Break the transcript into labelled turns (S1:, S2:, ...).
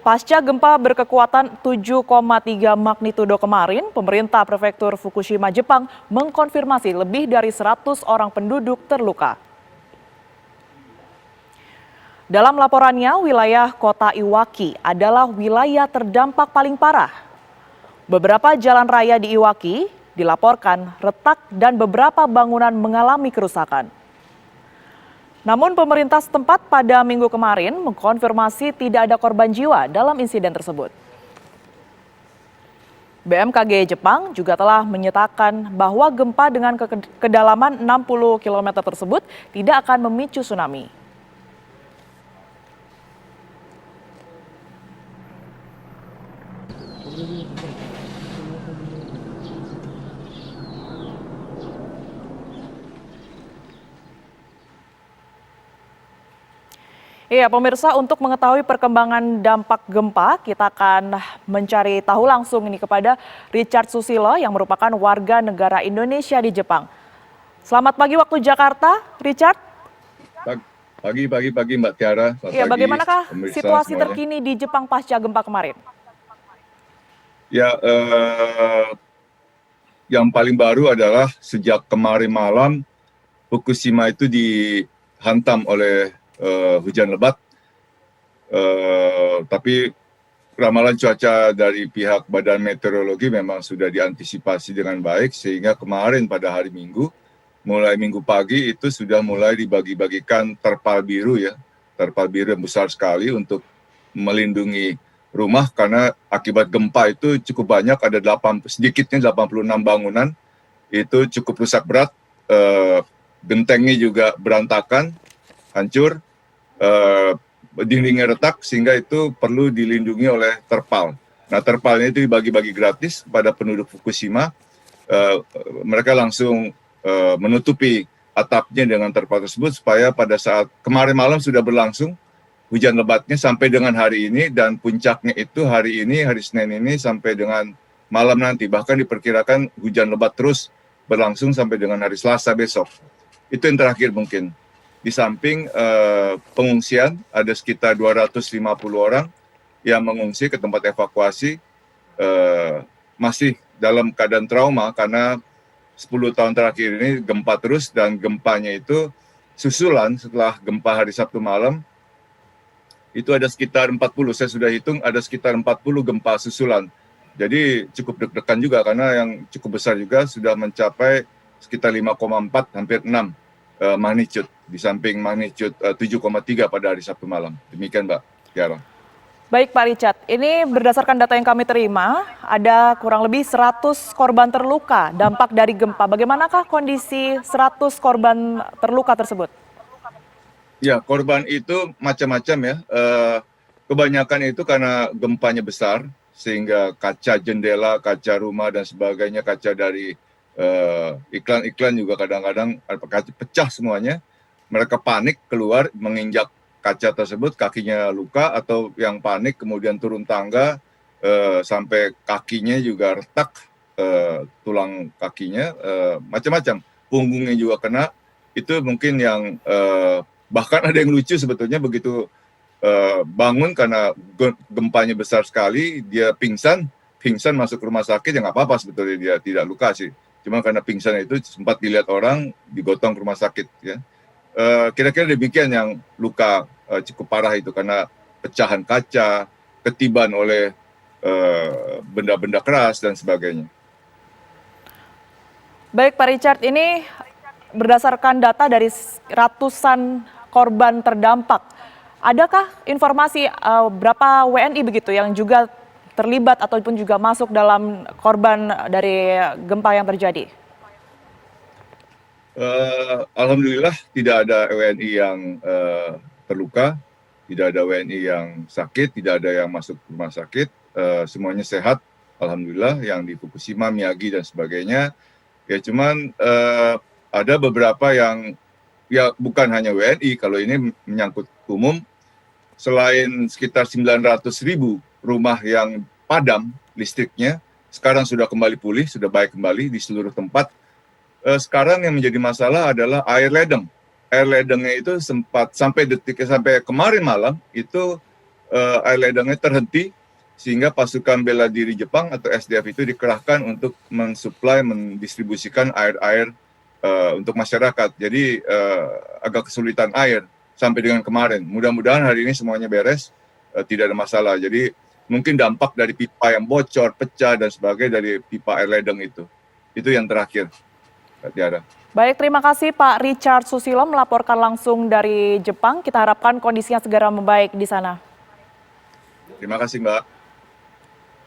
S1: Pasca gempa berkekuatan 7,3 magnitudo kemarin, pemerintah prefektur Fukushima, Jepang mengkonfirmasi lebih dari 100 orang penduduk terluka. Dalam laporannya, wilayah kota Iwaki adalah wilayah terdampak paling parah. Beberapa jalan raya di Iwaki dilaporkan retak dan beberapa bangunan mengalami kerusakan. Namun pemerintah setempat pada minggu kemarin mengkonfirmasi tidak ada korban jiwa dalam insiden tersebut. BMKG Jepang juga telah menyatakan bahwa gempa dengan kedalaman 60 km tersebut tidak akan memicu tsunami. Iya, pemirsa, untuk mengetahui perkembangan dampak gempa, kita akan mencari tahu langsung ini kepada Richard Susilo yang merupakan warga negara Indonesia di Jepang. Selamat pagi waktu Jakarta, Richard.
S2: Pagi Mbak Tiara.
S1: Iya, bagaimanakah situasi semuanya terkini di Jepang pasca gempa kemarin?
S2: Ya, yang paling baru adalah sejak kemarin malam Fukushima itu dihantam oleh hujan lebat, tapi ramalan cuaca dari pihak Badan Meteorologi memang sudah diantisipasi dengan baik, sehingga kemarin pada hari Minggu, mulai Minggu pagi itu sudah mulai dibagi-bagikan terpal biru ya, terpal biru yang besar sekali untuk melindungi rumah, karena akibat gempa itu cukup banyak, ada sedikitnya 86 bangunan, itu cukup rusak berat, gentengnya juga berantakan, hancur, dindingnya retak, sehingga itu perlu dilindungi oleh terpal. Nah, terpalnya itu dibagi-bagi gratis pada penduduk Fukushima. Mereka langsung menutupi atapnya dengan terpal tersebut, supaya pada saat kemarin malam sudah berlangsung hujan lebatnya sampai dengan hari ini, dan puncaknya itu hari ini, hari Senin ini sampai dengan malam nanti. Bahkan diperkirakan hujan lebat terus berlangsung sampai dengan hari Selasa besok. Itu yang terakhir mungkin. Di samping pengungsian, ada sekitar 250 orang yang mengungsi ke tempat evakuasi, masih dalam keadaan trauma karena 10 tahun terakhir ini gempa terus, dan gempanya itu susulan setelah gempa hari Sabtu malam, itu ada sekitar 40, saya sudah hitung ada sekitar 40 gempa susulan. Jadi cukup deg-degan juga, karena yang cukup besar juga sudah mencapai sekitar 5,4 hampir 6 magnitude, di samping magnitude 7,3 pada hari Sabtu malam. Demikian Mbak Tiara.
S1: Baik Pak Richard, ini berdasarkan data yang kami terima, ada kurang lebih 100 korban terluka dampak dari gempa. Bagaimanakah kondisi 100 korban terluka tersebut?
S2: Ya, korban itu macam-macam ya. Kebanyakan itu karena gempanya besar, sehingga kaca jendela, kaca rumah dan sebagainya, kaca dari iklan-iklan juga kadang-kadang pecah semuanya. Mereka panik keluar menginjak kaca tersebut, kakinya luka, atau yang panik kemudian turun tangga sampai kakinya juga retak, tulang kakinya macam-macam, punggungnya juga kena. Itu mungkin yang bahkan ada yang lucu sebetulnya, begitu bangun karena gempanya besar sekali, dia pingsan masuk rumah sakit, ya nggak apa-apa sebetulnya, dia tidak luka sih. Cuma karena pingsan itu sempat dilihat orang, digotong ke rumah sakit ya. Kira-kira demikian yang luka cukup parah itu, karena pecahan kaca, ketiban oleh benda-benda keras dan sebagainya.
S1: Baik Pak Richard, ini berdasarkan data dari ratusan korban terdampak, adakah informasi berapa WNI begitu yang juga terlibat ataupun juga masuk dalam korban dari gempa yang terjadi?
S2: Alhamdulillah tidak ada WNI yang terluka, tidak ada WNI yang sakit, tidak ada yang masuk rumah sakit, semuanya sehat, alhamdulillah, yang di Fukushima, Miyagi dan sebagainya. Ya cuman ada beberapa yang ya bukan hanya WNI, kalau ini menyangkut umum, selain sekitar 900.000 rumah yang padam listriknya, sekarang sudah kembali pulih, sudah baik kembali di seluruh tempat. Sekarang yang menjadi masalah adalah air ledeng. Air ledengnya itu sempat sampai kemarin malam itu air ledengnya terhenti, sehingga pasukan bela diri Jepang atau SDF itu dikerahkan untuk mensuplai, mendistribusikan air-air untuk masyarakat. Jadi agak kesulitan air sampai dengan kemarin. Mudah-mudahan hari ini semuanya beres, tidak ada masalah. Jadi mungkin dampak dari pipa yang bocor, pecah dan sebagainya dari pipa air ledeng itu. Itu yang terakhir, Mbak Tiara.
S1: Baik, terima kasih Pak Richard Susilo melaporkan langsung dari Jepang. Kita harapkan kondisinya segera membaik di sana.
S2: Terima kasih, Mbak.